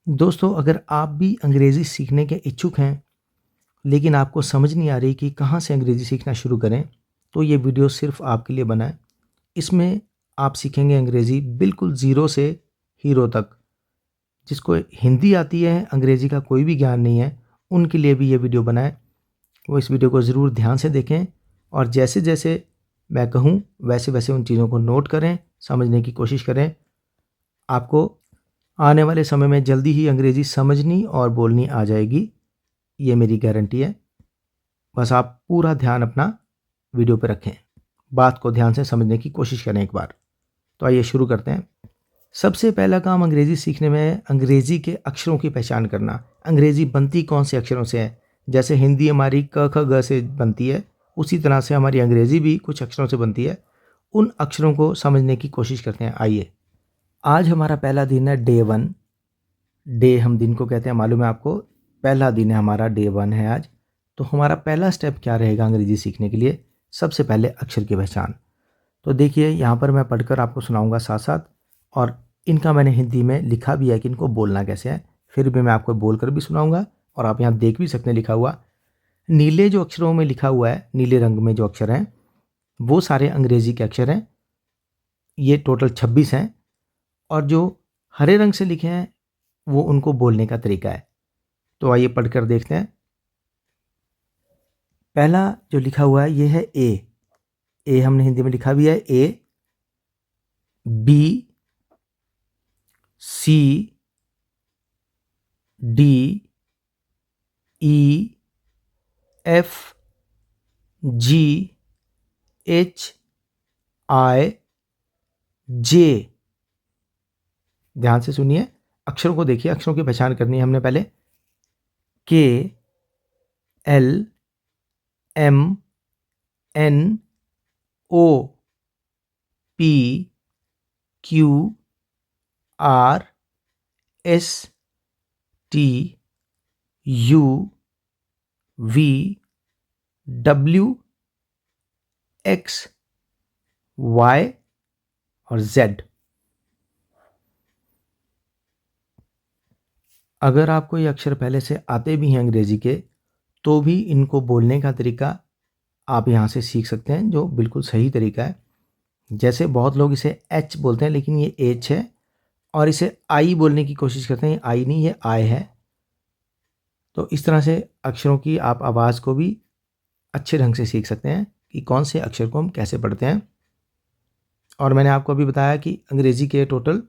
दोस्तों, अगर आप भी अंग्रेज़ी सीखने के इच्छुक हैं, लेकिन आपको समझ नहीं आ रही कि कहाँ से अंग्रेज़ी सीखना शुरू करें, तो ये वीडियो सिर्फ़ आपके लिए बना है। इसमें आप सीखेंगे अंग्रेज़ी बिल्कुल ज़ीरो से हीरो तक। जिसको हिंदी आती है, अंग्रेज़ी का कोई भी ज्ञान नहीं है, उनके लिए भी ये वीडियो बना है। वो इस वीडियो को ज़रूर ध्यान से देखें और जैसे-जैसे मैं कहूँ, वैसे-वैसे उन चीज़ों को नोट करें, समझने की कोशिश करें। आपको आने वाले समय में जल्दी ही अंग्रेज़ी समझनी और बोलनी आ जाएगी, ये मेरी गारंटी है। बस आप पूरा ध्यान अपना वीडियो पे रखें। बात को ध्यान से समझने की कोशिश करें एक बार। तो आइए शुरू करते हैं। सबसे पहला काम अंग्रेज़ी सीखने में है अंग्रेज़ी के अक्षरों की पहचान करना। अंग्रेज़ी बनती कौन से अक्षरों से है? जैसे हिंदी हमारी क, ख, ग से बनती है, उसी तरह से हमारी अंग्रेज़ी भी कुछ अक्षरों से बनती है। उन अक्षरों को समझने की कोशिश करते हैं। आइए, आज हमारा पहला दिन है डे 1। डे हम दिन को कहते हैं, मालूम है आपको। पहला दिन है हमारा, डे 1 है आज। तो हमारा पहला स्टेप क्या रहेगा अंग्रेज़ी सीखने के लिए? सबसे पहले अक्षर की पहचान। तो देखिए, यहाँ पर मैं पढ़कर आपको सुनाऊंगा साथ साथ, और इनका मैंने हिंदी में लिखा भी है कि इनको बोलना कैसे है। फिर भी मैं आपको बोलकर भी सुनाऊंगा और आप यहाँ देख भी सकते हैं लिखा हुआ। नीले जो अक्षरों में लिखा हुआ है, नीले रंग में जो अक्षर हैं, वो सारे अंग्रेज़ी के अक्षर हैं। ये टोटल 26 हैं। और जो हरे रंग से लिखे हैं, वो उनको बोलने का तरीका है। तो आइए पढ़कर देखते हैं। पहला जो लिखा हुआ है ये है ए। ए हमने हिंदी में लिखा भी है। ए, बी, सी, डी, ई, एफ, जी, एच, आई, जे। ध्यान से सुनिए, अक्षरों को देखिए, अक्षरों की पहचान करनी है हमने पहले। K, L, M, N, O, P, Q, R, S, T, U, V, W, X, Y और जेड। अगर आपको ये अक्षर पहले से आते भी हैं अंग्रेज़ी के, तो भी इनको बोलने का तरीका आप यहाँ से सीख सकते हैं, जो बिल्कुल सही तरीका है। जैसे बहुत लोग इसे एच बोलते हैं, लेकिन ये एच है, और इसे आई बोलने की कोशिश करते हैं। ये आई नहीं, ये आय है। तो इस तरह से अक्षरों की आप आवाज़ को भी अच्छे ढंग से सीख सकते हैं कि कौन से अक्षर को हम कैसे पढ़ते हैं। और मैंने आपको अभी बताया कि अंग्रेज़ी के टोटल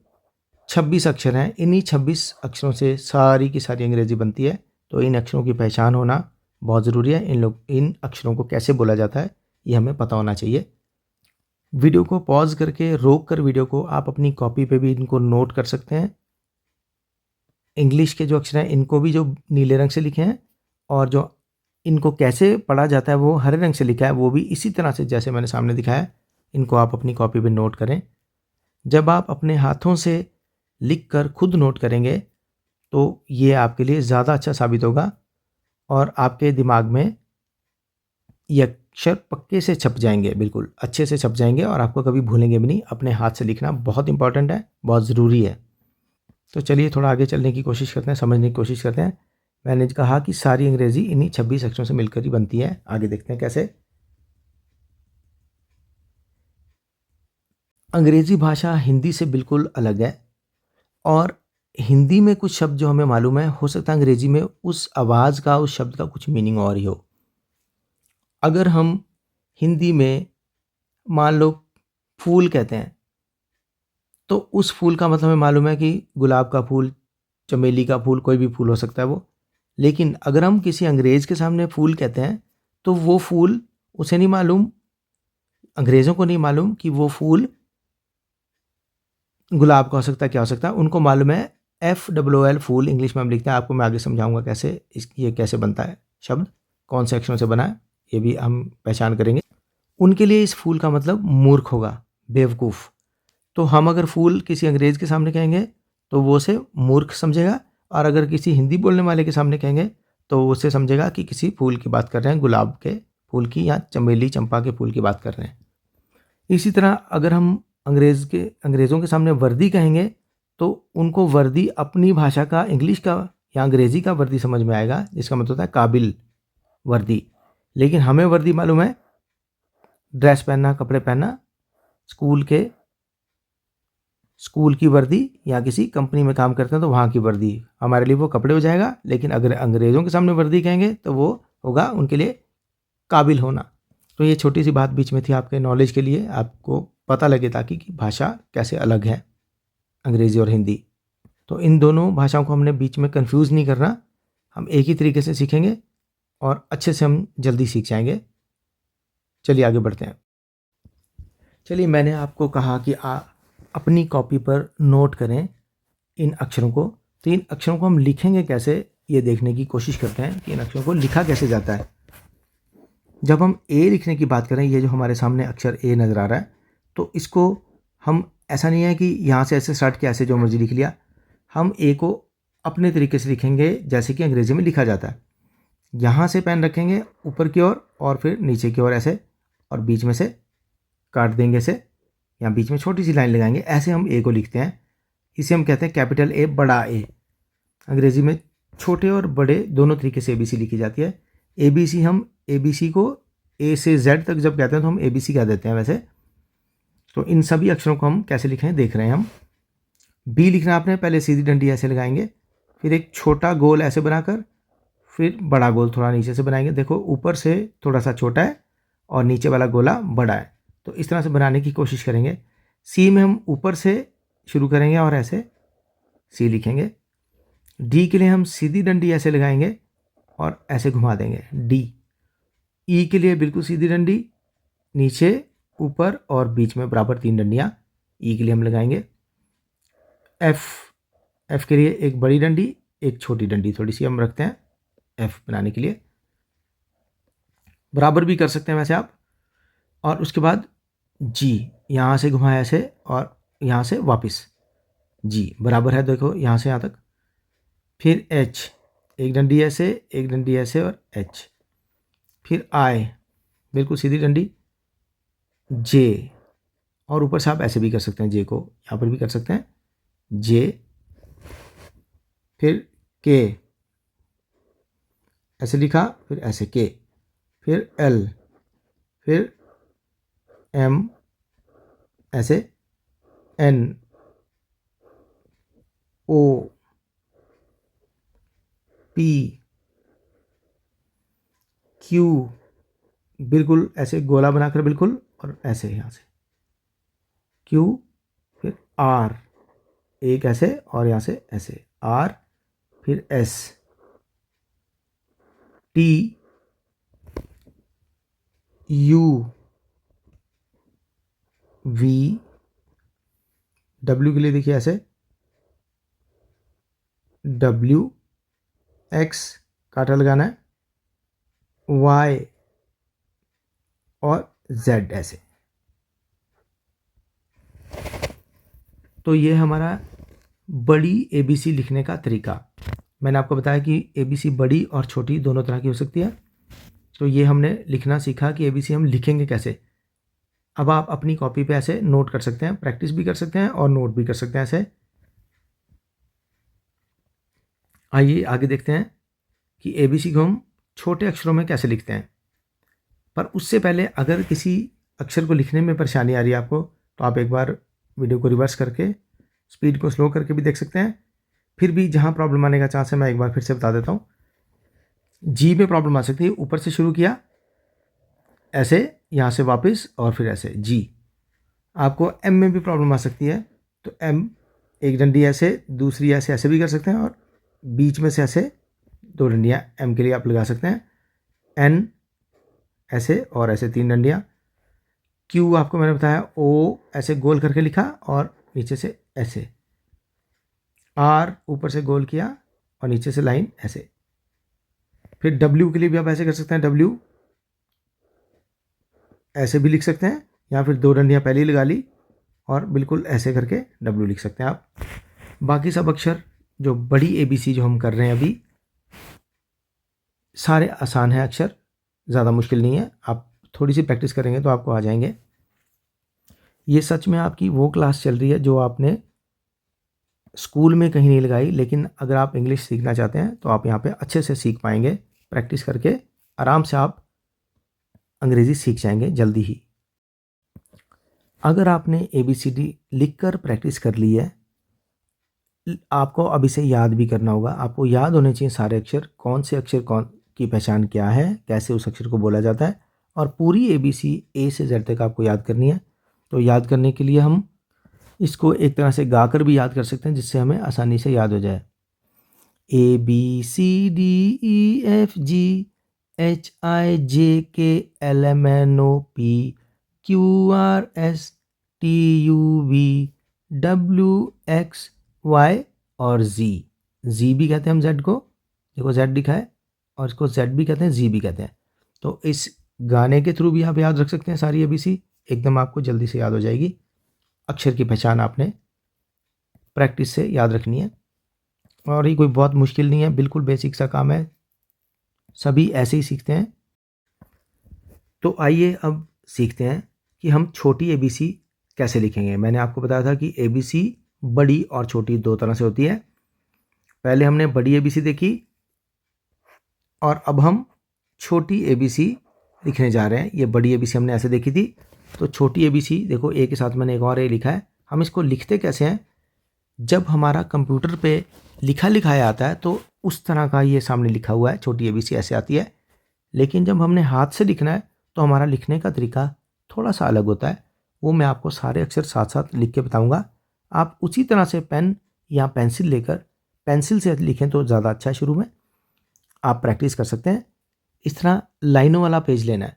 26 अक्षर हैं। इन्हीं 26 अक्षरों से सारी की सारी अंग्रेज़ी बनती है। तो इन अक्षरों की पहचान होना बहुत ज़रूरी है। इन अक्षरों को कैसे बोला जाता है, ये हमें पता होना चाहिए। वीडियो को पॉज करके, रोक कर वीडियो को, आप अपनी कॉपी पे भी इनको नोट कर सकते हैं। इंग्लिश के जो अक्षर हैं, इनको भी जो नीले रंग से लिखे हैं, और जो इनको कैसे पढ़ा जाता है वो हरे रंग से लिखा है, वो भी इसी तरह से जैसे मैंने सामने दिखाया। इनको आप अपनी कॉपी पे नोट करें। जब आप अपने हाथों से लिख कर खुद नोट करेंगे, तो ये आपके लिए ज़्यादा अच्छा साबित होगा और आपके दिमाग में ये अक्षर पक्के से छप जाएंगे, बिल्कुल अच्छे से छप जाएंगे, और आपको कभी भूलेंगे भी नहीं। अपने हाथ से लिखना बहुत इंपॉर्टेंट है, बहुत ज़रूरी है। तो चलिए थोड़ा आगे चलने की कोशिश करते हैं, समझने की कोशिश करते हैं। मैंने कहा कि सारी अंग्रेज़ी इन्हीं 26 अक्षरों से मिलकर ही बनती है। आगे देखते हैं कैसे। अंग्रेज़ी भाषा हिंदी से बिल्कुल अलग है, और हिंदी में कुछ शब्द जो हमें मालूम है, हो सकता है अंग्रेज़ी में उस आवाज़ का, उस शब्द का कुछ मीनिंग और ही हो। अगर हम हिंदी में मान लो फूल कहते हैं, तो उस फूल का मतलब हमें मालूम है कि गुलाब का फूल, चमेली का फूल, कोई भी फूल हो सकता है वो। लेकिन अगर हम किसी अंग्रेज़ के सामने फूल कहते हैं, तो वो फूल उसे नहीं मालूम, अंग्रेज़ों को नहीं मालूम कि वो फूल गुलाब का हो सकता है, क्या हो सकता है। उनको मालूम है FOOL, फूल इंग्लिश में हम लिखते हैं। आपको मैं आगे समझाऊंगा कैसे ये कैसे बनता है शब्द, कौन से अक्षरों से बना है, ये भी हम पहचान करेंगे। उनके लिए इस फूल का मतलब मूर्ख होगा, बेवकूफ़। तो हम अगर फूल किसी अंग्रेज़ के सामने कहेंगे, तो वो उसे मूर्ख समझेगा, और अगर किसी हिंदी बोलने वाले के सामने कहेंगे, तो वो उसे समझेगा कि किसी फूल की बात कर रहे हैं, गुलाब के फूल की या चमेली चंपा के फूल की बात कर रहे हैं। इसी तरह अगर हम अंग्रेज़ों के सामने वर्दी कहेंगे, तो उनको वर्दी अपनी भाषा का, इंग्लिश का या अंग्रेज़ी का वर्दी समझ में आएगा, जिसका मतलब होता है काबिल वर्दी। लेकिन हमें वर्दी मालूम है, ड्रेस पहनना, कपड़े पहनना, स्कूल की वर्दी या किसी कंपनी में काम करते हैं तो वहाँ की वर्दी, हमारे लिए वो कपड़े हो जाएगा। लेकिन अगर अंग्रेज़ों के सामने वर्दी कहेंगे तो वो होगा उनके लिए काबिल होना। तो ये छोटी सी बात बीच में थी आपके नॉलेज के लिए, आपको पता लगे ताकि कि भाषा कैसे अलग है अंग्रेज़ी और हिंदी। तो इन दोनों भाषाओं को हमने बीच में कंफ्यूज नहीं करना, हम एक ही तरीके से सीखेंगे और अच्छे से हम जल्दी सीख जाएंगे। चलिए आगे बढ़ते हैं। चलिए, मैंने आपको कहा कि अपनी कॉपी पर नोट करें इन अक्षरों को। तो इन अक्षरों को हम लिखेंगे कैसे, ये देखने की कोशिश करते हैं कि इन अक्षरों को लिखा कैसे जाता है। जब हम ए लिखने की बात करें, ये जो हमारे सामने अक्षर ए नज़र आ रहा है, तो इसको हम, ऐसा नहीं है कि यहाँ से ऐसे स्टार्ट किया, ऐसे जो मर्जी लिख लिया। हम ए को अपने तरीके से लिखेंगे जैसे कि अंग्रेज़ी में लिखा जाता है। यहाँ से पेन रखेंगे ऊपर की ओर और फिर नीचे की ओर ऐसे, और बीच में से काट देंगे ऐसे, या बीच में छोटी सी लाइन लगाएंगे, ऐसे हम ए को लिखते हैं। इसे हम कहते हैं कैपिटल ए, बड़ा ए। अंग्रेज़ी में छोटे और बड़े दोनों तरीके से ABC लिखी जाती है। ABC, हम ABC को A से Z तक जब कहते हैं तो हम ABC कह देते हैं वैसे। तो इन सभी अक्षरों को हम कैसे लिखें देख रहे हैं हम। B लिखना आपने, पहले सीधी डंडी ऐसे लगाएंगे, फिर एक छोटा गोल ऐसे बनाकर, फिर बड़ा गोल थोड़ा नीचे से बनाएंगे। देखो, ऊपर से थोड़ा सा छोटा है और नीचे वाला गोला बड़ा है, तो इस तरह से बनाने की कोशिश करेंगे। C में हम ऊपर से शुरू करेंगे और ऐसे C लिखेंगे। D के लिए हम सीधी डंडी ऐसे लगाएंगे और ऐसे घुमा देंगे D। E के लिए बिल्कुल सीधी डंडी, नीचे, ऊपर और बीच में बराबर 3 डंडियाँ E के लिए हम लगाएंगे। F के लिए एक बड़ी डंडी, एक छोटी डंडी थोड़ी सी हम रखते हैं F बनाने के लिए। बराबर भी कर सकते हैं वैसे आप। और उसके बाद G, यहाँ से घुमाया ऐसे और यहाँ से वापस G बराबर है, देखो यहाँ से यहाँ तक। फिर H, एक डंडी ऐसे, एक डंडी ऐसे और H। फिर I, बिल्कुल सीधी डंडी, J, और ऊपर से आप ऐसे भी कर सकते हैं, J को यहाँ पर भी कर सकते हैं J। फिर K, ऐसे लिखा, फिर ऐसे K, फिर L, फिर M, ऐसे N, O, P, Q, बिल्कुल ऐसे गोला बनाकर बिल्कुल, और ऐसे यहाँ से Q, फिर R, एक ऐसे और यहाँ से ऐसे R, फिर S, T, U, V, W के लिए देखिए ऐसे W, X काटा लगाना है, Y और Z ऐसे। तो ये हमारा बड़ी ABC लिखने का तरीका। मैंने आपको बताया कि ABC बड़ी और छोटी दोनों तरह की हो सकती है। तो ये हमने लिखना सीखा कि ABC हम लिखेंगे कैसे। अब आप अपनी कॉपी पे ऐसे नोट कर सकते हैं, प्रैक्टिस भी कर सकते हैं और नोट भी कर सकते हैं ऐसे। आइए आगे देखते हैं कि ABC को हम छोटे अक्षरों में कैसे लिखते हैं। पर उससे पहले, अगर किसी अक्षर को लिखने में परेशानी आ रही है आपको, तो आप एक बार वीडियो को रिवर्स करके स्पीड को स्लो करके भी देख सकते हैं। फिर भी जहाँ प्रॉब्लम आने का चांस है, मैं एक बार फिर से बता देता हूँ। G में प्रॉब्लम आ सकती है, ऊपर से शुरू किया ऐसे, यहाँ से वापस और फिर ऐसे G। आपको M में भी प्रॉब्लम आ सकती है, तो M, एक डंडी ऐसे, दूसरी ऐसे, ऐसे भी कर सकते हैं, और बीच में से ऐसे 2 डंडियाँ M के लिए आप लगा सकते हैं। N, ऐसे और ऐसे 3 डंडियाँ। Q आपको मैंने बताया, O ऐसे गोल करके लिखा और नीचे से ऐसे। R, ऊपर से गोल किया और नीचे से लाइन ऐसे। फिर W के लिए भी आप ऐसे कर सकते हैं, W ऐसे भी लिख सकते हैं, या फिर 2 डंडियाँ पहले ही लगा ली और बिल्कुल ऐसे करके W लिख सकते हैं आप। बाकी सब अक्षर जो बड़ी ABC जो हम कर रहे हैं अभी, सारे आसान हैं अक्षर, ज़्यादा मुश्किल नहीं है। आप थोड़ी सी प्रैक्टिस करेंगे तो आपको आ जाएंगे। ये सच में आपकी वो क्लास चल रही है जो आपने स्कूल में कहीं नहीं लगाई, लेकिन अगर आप इंग्लिश सीखना चाहते हैं तो आप यहाँ पे अच्छे से सीख पाएंगे। प्रैक्टिस करके आराम से आप अंग्रेज़ी सीख जाएंगे जल्दी ही। अगर आपने ABCD लिख कर प्रैक्टिस कर ली है, आपको अब इसे याद भी करना होगा। आपको याद होने चाहिए सारे अक्षर, कौन से अक्षर कौन की पहचान क्या है, कैसे उस अक्षर को बोला जाता है, और पूरी ABC A से Z तक आपको याद करनी है। तो याद करने के लिए हम इसको एक तरह से गाकर भी याद कर सकते हैं, जिससे हमें आसानी से याद हो जाए। ABCDEFGHIJKLMNOPQRSTUVWXY और Z भी कहते हैं हम Z को, देखो Z लिखा है, और इसको Z भी कहते हैं, Z भी कहते हैं। तो इस गाने के थ्रू भी आप याद रख सकते हैं सारी ABC, एकदम आपको जल्दी से याद हो जाएगी। अक्षर की पहचान आपने प्रैक्टिस से याद रखनी है, और ये कोई बहुत मुश्किल नहीं है, बिल्कुल बेसिक सा काम है, सभी ऐसे ही सीखते हैं। तो आइए अब सीखते हैं कि हम छोटी ABC कैसे लिखेंगे। मैंने आपको बताया था कि ABC बड़ी और छोटी दो तरह से होती है। पहले हमने बड़ी ABC देखी, और अब हम छोटी ABC लिखने जा रहे हैं। ये बड़ी ABC हमने ऐसे देखी थी, तो छोटी ABC देखो, ए के साथ मैंने एक और ए लिखा है। हम इसको लिखते कैसे हैं, जब हमारा कंप्यूटर पे लिखा लिखाया आता है तो उस तरह का ये सामने लिखा हुआ है, छोटी ABC ऐसे आती है। लेकिन जब हमने हाथ से लिखना है तो हमारा लिखने का तरीका थोड़ा सा अलग होता है। वो मैं आपको सारे अक्षर साथ साथ लिख के बताऊंगा। आप उसी तरह से पेन या पेंसिल लेकर पेंसिल से लिखें तो ज़्यादा अच्छा है। शुरू में आप प्रैक्टिस कर सकते हैं। इस तरह लाइनों वाला पेज लेना है।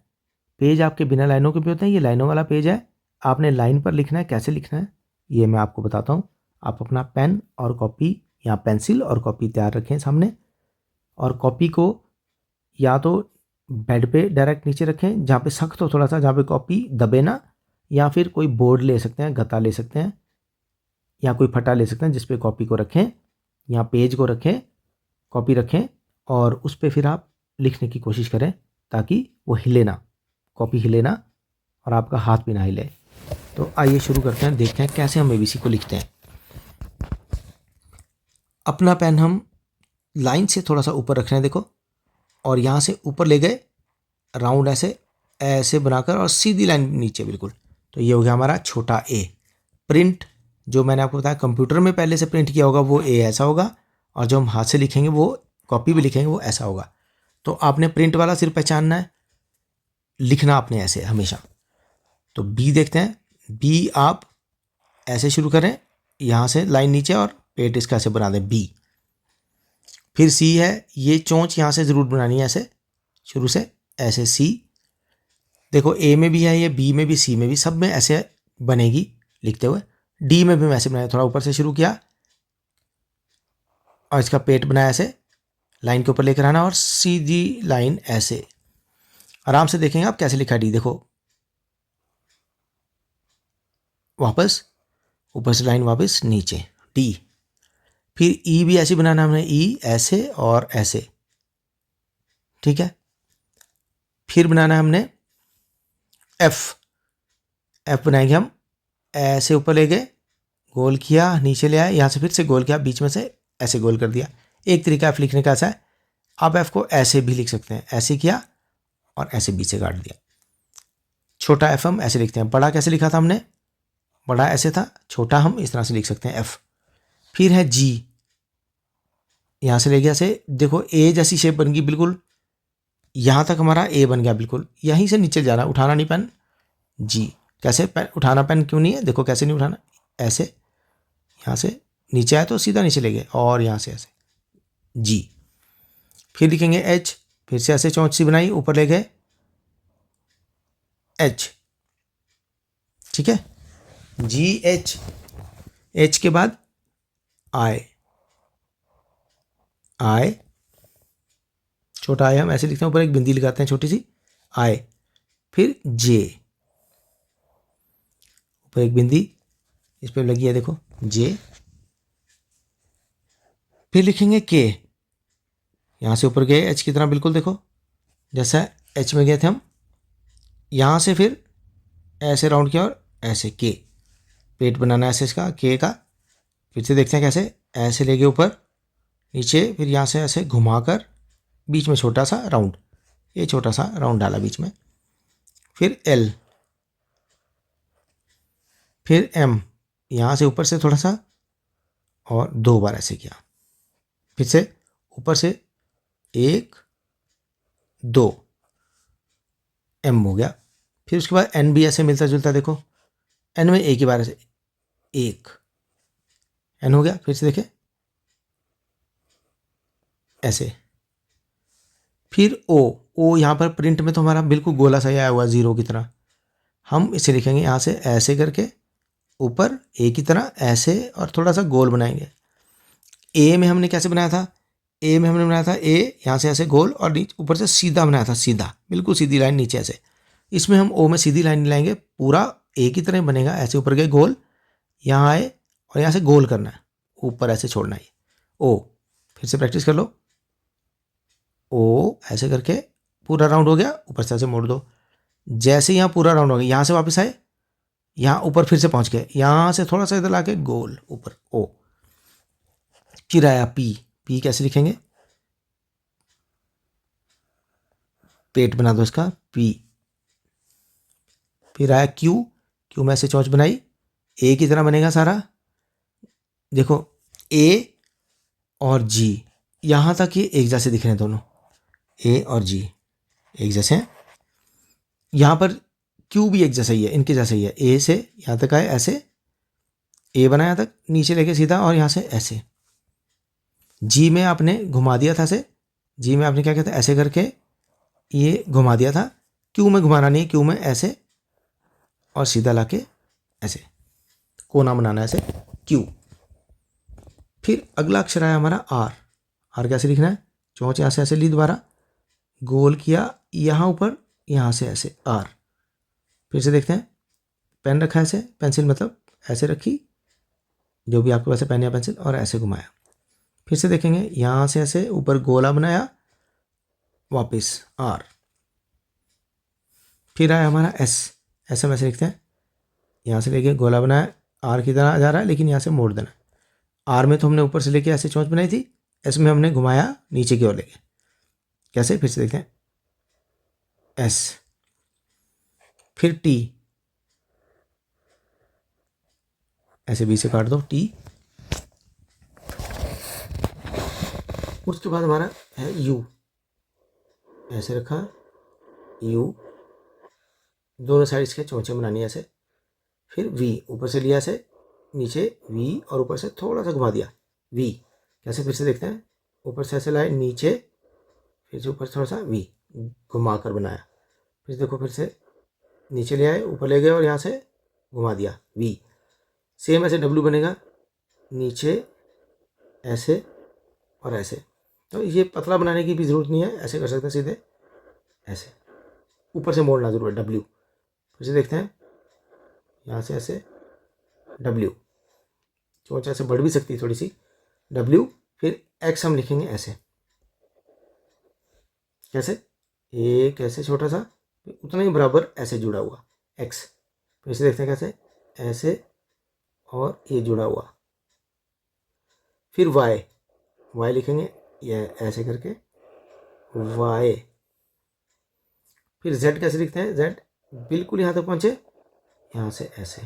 पेज आपके बिना लाइनों के भी होते हैं, ये लाइनों वाला पेज है। आपने लाइन पर लिखना है। कैसे लिखना है ये मैं आपको बताता हूँ। आप अपना पेन और कॉपी या पेंसिल और कॉपी तैयार रखें सामने, और कॉपी को या तो बेड पे डायरेक्ट नीचे रखें जहाँ पे सख्त हो थोड़ा सा, जहाँ पे कॉपी दबे ना, या फिर कोई बोर्ड ले सकते हैं, गत्ता ले सकते हैं, या कोई फटा ले सकते हैं जिस पे कॉपी को रखें या पेज को रखें, कॉपी रखें, और उस पर फिर आप लिखने की कोशिश करें ताकि वो हिले ना, कॉपी हिले ना और आपका हाथ भी ना हिले। तो आइए शुरू करते हैं, देखते हैं कैसे हम ABC को लिखते हैं। अपना पेन हम लाइन से थोड़ा सा ऊपर रख रहे हैं, देखो, और यहाँ से ऊपर ले गए राउंड ऐसे ऐसे बनाकर, और सीधी लाइन नीचे बिल्कुल। तो ये हो गया हमारा छोटा ए। प्रिंट जो मैंने आपको बताया कंप्यूटर में पहले से प्रिंट किया होगा वो ए ऐसा होगा, और जो हम हाथ से लिखेंगे वो कॉपी भी लिखेंगे वो ऐसा होगा। तो आपने प्रिंट वाला सिर्फ पहचानना है, लिखना आपने ऐसे हमेशा। तो बी देखते हैं। बी आप ऐसे शुरू करें, यहाँ से लाइन नीचे और पेट इसका ऐसे बना दें बी। फिर सी है, ये चोंच यहाँ से ज़रूर बनानी है ऐसे शुरू से, ऐसे सी। देखो ए में भी है ये, बी में भी, सी में भी, सब में ऐसे बनेगी लिखते हुए। डी में भी मैं ऐसे बनाया, थोड़ा ऊपर से शुरू किया और इसका पेट बनाया ऐसे, लाइन के ऊपर लेकर आना और सीधी लाइन ऐसे। आराम से देखेंगे आप कैसे लिखा डी, देखो वापस ऊपर से लाइन वापस नीचे डी। फिर ई भी ऐसे बनाना हमने, ई ऐसे और ऐसे, ठीक है। फिर बनाना है हमने एफ। एफ बनाएंगे हम ऐसे, ऊपर ले गए, गोल किया, नीचे ले आए, यहाँ से फिर से गोल किया, बीच में से ऐसे गोल कर दिया। एक तरीका एफ लिखने का ऐसा है। आप एफ को ऐसे भी लिख सकते हैं, ऐसे किया और ऐसे बीच से काट दिया। छोटा एफ हम ऐसे लिखते हैं। बड़ा कैसे लिखा था हमने, बड़ा ऐसे था, छोटा हम इस तरह से लिख सकते हैं एफ। फिर है जी, यहाँ से ले गया से, देखो ए जैसी शेप बन गई बिल्कुल, यहाँ तक हमारा ए बन गया बिल्कुल, यहीं से नीचे जाना, उठाना नहीं पेन। जी कैसे पेन उठाना, पेन क्यों नहीं है, देखो कैसे नहीं उठाना, ऐसे यहाँ से नीचे आए तो सीधा नीचे ले गए, और यहाँ से ऐसे जी। फिर लिखेंगे एच, फिर से ऐसे चौंच सी बनाई, ऊपर ले गए एच, ठीक है, जी एच। एच के बाद आई, आई छोटा आई हम ऐसे लिखते हैं, ऊपर एक बिंदी लगाते हैं छोटी सी, आई। फिर जे, ऊपर एक बिंदी इस पर लगी है, देखो जे। फिर लिखेंगे के, यहाँ से ऊपर गए एच की तरह बिल्कुल, देखो जैसा एच में गए थे हम, यहाँ से फिर ऐसे राउंड किया और ऐसे के, पेट बनाना है ऐसे इसका के का। फिर से देखते हैं कैसे, ऐसे लेके ऊपर नीचे, फिर यहाँ से ऐसे घुमाकर बीच में छोटा सा राउंड, ये छोटा सा राउंड डाला बीच में, फिर एल, फिर एम, यहाँ से ऊपर से थोड़ा सा और 2 बार ऐसे किया, फिर से ऊपर से 1 2 एम हो गया। फिर उसके बाद एन भी ऐसे मिलता जुलता, देखो एन में एक ही बार ऐसे 1 एन हो गया। फिर से देखें ऐसे, फिर ओ यहाँ पर प्रिंट में तो हमारा बिल्कुल गोला सा आया हुआ जीरो की तरह, हम इसे लिखेंगे यहाँ से ऐसे करके ऊपर ए की तरह ऐसे और थोड़ा सा गोल बनाएंगे। ए में हमने कैसे बनाया था, ए में हमने बनाया था ए यहाँ से ऐसे गोल और नीचे ऊपर से सीधा बनाया था, सीधा बिल्कुल सीधी लाइन नीचे ऐसे। इसमें हम ओ में सीधी लाइन लाएंगे, पूरा ए की तरह बनेगा, ऐसे ऊपर गए गोल, यहाँ आए और यहाँ से गोल करना है, ऊपर ऐसे छोड़ना है ओ। फिर से प्रैक्टिस कर लो, ओ ऐसे करके पूरा राउंड हो गया, ऊपर से ऐसे मोड़ दो। जैसे यहाँ पूरा राउंड हो गया, यहाँ से वापस आए, यहाँ ऊपर फिर से पहुँच गए, यहाँ से थोड़ा सा इधर ला के गोल ऊपर ओ। फिर आया पी, पी कैसे लिखेंगे, पेट बना दो इसका पी। फिर आया क्यू, क्यू में ऐसे चौंच बनाई, ए की तरह बनेगा सारा, देखो ए और जी यहाँ तक ये एक जैसे दिख रहे हैं दोनों, ए और जी एक जैसे हैं। यहाँ पर क्यू भी एक जैसा ही है, इनके जैसा ही है, ए से यहाँ तक आए ऐसे, ए बनाया तक नीचे लेके सीधा और यहाँ से ऐसे। जी में आपने घुमा दिया था ऐसे, जी में आपने क्या किया था ऐसे करके ये घुमा दिया था, क्यू में घुमाना नहीं, क्यू में ऐसे और सीधा लाके ऐसे कोना बनाना है ऐसे क्यू। फिर अगला अक्षर आया हमारा आर, आर कैसे लिखना है, चौंच यहाँ से ऐसे ली, दोबारा गोल किया यहाँ ऊपर, यहाँ से ऐसे आर। फिर से देखते हैं, पेन रखा है ऐसे, पेंसिल मतलब ऐसे रखी, जो भी आपके पास है पेन या पेंसिल, और ऐसे घुमाया। फिर से देखेंगे यहाँ से ऐसे ऊपर गोला बनाया, वापस आर। फिर आया हमारा एस, ऐसे में ऐसे लिखते हैं, यहाँ से लेके गोला बनाया, आर की तरह जा रहा है लेकिन यहाँ से मोड़ देना। आर में तो हमने ऊपर से लेके ऐसे चौंच बनाई थी, एस में हमने घुमाया नीचे की ओर लेके, कैसे, फिर से देखते हैं एस। फिर टी, ऐसे बी से काट दो टी। उसके बाद हमारा है यू, ऐसे रखा यू, दोनों साइड इसके चौंचे बनानी है ऐसे। फिर वी, ऊपर से लिया ऐसे नीचे वी और ऊपर से थोड़ा सा घुमा दिया वी, कैसे, फिर से देखते हैं, ऊपर से ऐसे लाए नीचे, फिर से ऊपर से थोड़ा सा वी घुमा कर बनाया। फिर देखो फिर से नीचे ले आए, ऊपर ले गए और यहाँ से घुमा दिया वी। सेम ऐसे डब्ल्यू बनेगा, नीचे ऐसे और ऐसे। तो ये पतला बनाने की भी ज़रूरत नहीं है, ऐसे कर सकते हैं सीधे, ऐसे ऊपर से मोड़ना जरूर है डब्ल्यू। फिर से देखते हैं, यहाँ से ऐसे डब्ल्यू, चोंच ऐसे बढ़ भी सकती है थोड़ी सी डब्ल्यू। फिर एक्स हम लिखेंगे ऐसे, कैसे, एक ऐसे छोटा सा, उतना ही बराबर ऐसे जुड़ा हुआ एक्स। फिर से देखते हैं कैसे, ऐसे और ये जुड़ा हुआ। फिर वाई, वाई लिखेंगे ये ऐसे करके वाई। फिर जेड कैसे लिखते हैं, जेड बिल्कुल यहाँ तक पहुँचे, यहाँ से ऐसे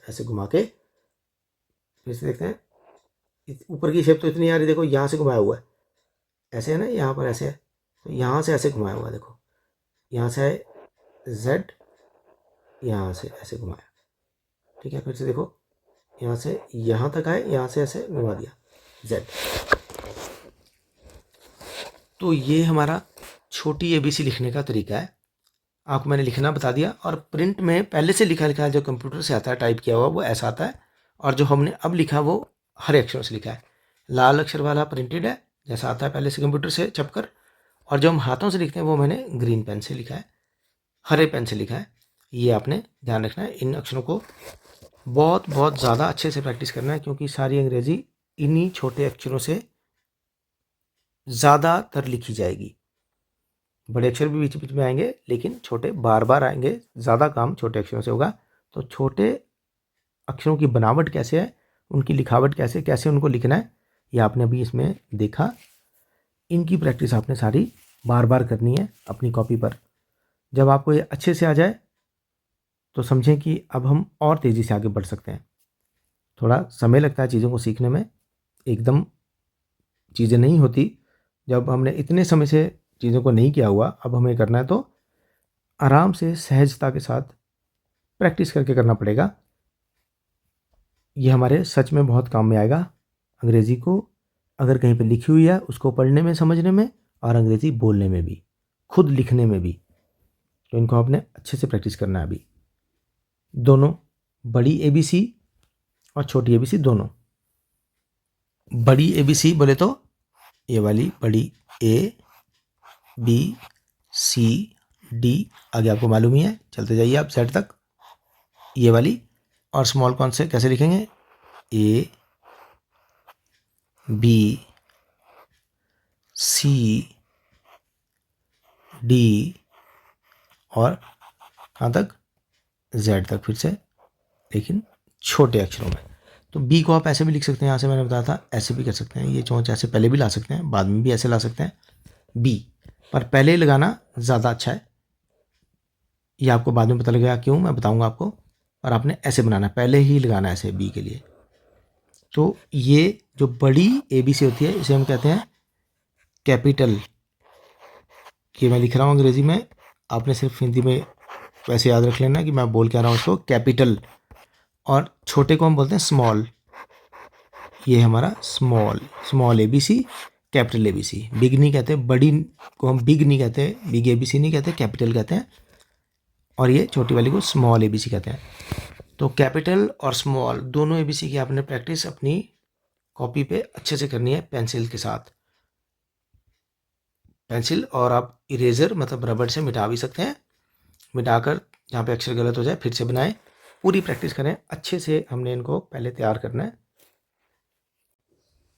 ऐसे घुमा के। फिर से देखते हैं, ऊपर की शेप तो इतनी आ रही, देखो यहाँ से घुमाया हुआ है, ऐसे है ना, यहाँ पर ऐसे है, तो यहाँ से ऐसे घुमाया हुआ है, देखो यहाँ से आए जेड, यहाँ से ऐसे घुमाया, ठीक है। फिर से देखो यहाँ से यहाँ तक आए, यहाँ से ऐसे घुमा दिया जेड। तो ये हमारा छोटी एबीसी लिखने का तरीका है। आपको मैंने लिखना बता दिया, और प्रिंट में पहले से लिखा लिखा जो कंप्यूटर से आता है टाइप किया हुआ वो ऐसा आता है, और जो हमने अब लिखा वो हरे अक्षरों से लिखा है। लाल अक्षर वाला प्रिंटेड है जैसा आता है पहले से कंप्यूटर से छपकर, और जो हम हाथों से लिखते हैं वो मैंने ग्रीन पेन से लिखा है, हरे पेन से लिखा है। ये आपने ध्यान रखना है, इन अक्षरों को बहुत बहुत ज़्यादा अच्छे से प्रैक्टिस करना है, क्योंकि सारी अंग्रेज़ी इन्हीं छोटे अक्षरों से ज़्यादातर लिखी जाएगी। बड़े अक्षर भी बीच बीच में आएंगे, लेकिन छोटे बार बार आएंगे, ज़्यादा काम छोटे अक्षरों से होगा। तो छोटे अक्षरों की बनावट कैसे है उनकी लिखावट कैसे कैसे उनको लिखना है, ये आपने अभी इसमें देखा। इनकी प्रैक्टिस आपने सारी बार बार करनी है अपनी कॉपी पर। जब आपको ये अच्छे से आ जाए तो समझें कि अब हम और तेज़ी से आगे बढ़ सकते हैं। थोड़ा समय लगता है चीज़ों को सीखने में, एकदम चीज़ें नहीं होती। जब हमने इतने समय से चीज़ों को नहीं किया हुआ, अब हमें करना है तो आराम से सहजता के साथ प्रैक्टिस करके करना पड़ेगा। ये हमारे सच में बहुत काम में आएगा। अंग्रेज़ी को अगर कहीं पे लिखी हुई है उसको पढ़ने में, समझने में, और अंग्रेज़ी बोलने में भी, खुद लिखने में भी। तो इनको आपने अच्छे से प्रैक्टिस करना है अभी। दोनों बड़ी ABC और छोटी ABC दोनों। बड़ी ABC बोले तो ये वाली बड़ी ABCD, आगे आपको मालूम ही है, चलते जाइए आप Z तक, ये वाली। और स्मॉल कौन से कैसे लिखेंगे? ABCD और कहाँ तक? Z तक फिर से, लेकिन छोटे अक्षरों में। तो B को आप ऐसे भी लिख सकते हैं, यहाँ से मैंने बताया था, ऐसे भी कर सकते हैं। ये चोंच ऐसे पहले भी ला सकते हैं, बाद में भी ऐसे ला सकते हैं B, पर पहले लगाना ज़्यादा अच्छा है। ये आपको बाद में पता लगेगा क्यों, मैं बताऊंगा आपको। और आपने ऐसे बनाना है, पहले ही लगाना है ऐसे B के लिए। तो ये जो बड़ी ABC होती है इसे हम कहते हैं कैपिटल। ये मैं लिख रहा हूँ अंग्रेज़ी में, आपने सिर्फ हिंदी में वैसे याद रख लेना कि मैं बोल क्या रहा हूँ उसको, कैपिटल। और छोटे को हम बोलते हैं स्मॉल। ये हमारा small ABC, capital ABC। Big नहीं कहते, बड़ी को हम बिग नहीं कहते, बिग ABC नहीं कहते, कैपिटल कहते हैं। और ये छोटी वाली को स्मॉल ABC कहते हैं। तो कैपिटल और स्मॉल दोनों ABC की आपने प्रैक्टिस अपनी कॉपी पे अच्छे से करनी है पेंसिल के साथ। पेंसिल और आप इरेजर मतलब रबड़ से मिटा भी सकते हैं। मिटाकर जहाँ पे अक्षर गलत हो जाए फिर से बनाएं। पूरी प्रैक्टिस करें अच्छे से, हमने इनको पहले तैयार करना है।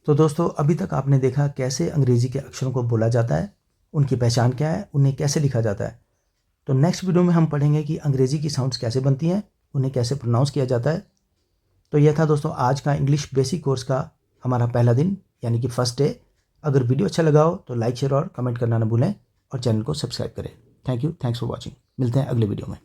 तो दोस्तों, अभी तक आपने देखा कैसे अंग्रेज़ी के अक्षरों को बोला जाता है, उनकी पहचान क्या है, उन्हें कैसे लिखा जाता है। तो नेक्स्ट वीडियो में हम पढ़ेंगे कि अंग्रेज़ी की साउंड्स कैसे बनती हैं, उन्हें कैसे प्रोनाउंस किया जाता है। तो यह था दोस्तों आज का इंग्लिश बेसिक कोर्स का हमारा पहला दिन, यानी कि फर्स्ट डे। अगर वीडियो अच्छा लगा हो तो लाइक, शेयर और कमेंट करना ना भूलें, और चैनल को सब्सक्राइब करें। Thank you, thanks for watching. मिलते हैं अगले वीडियो में।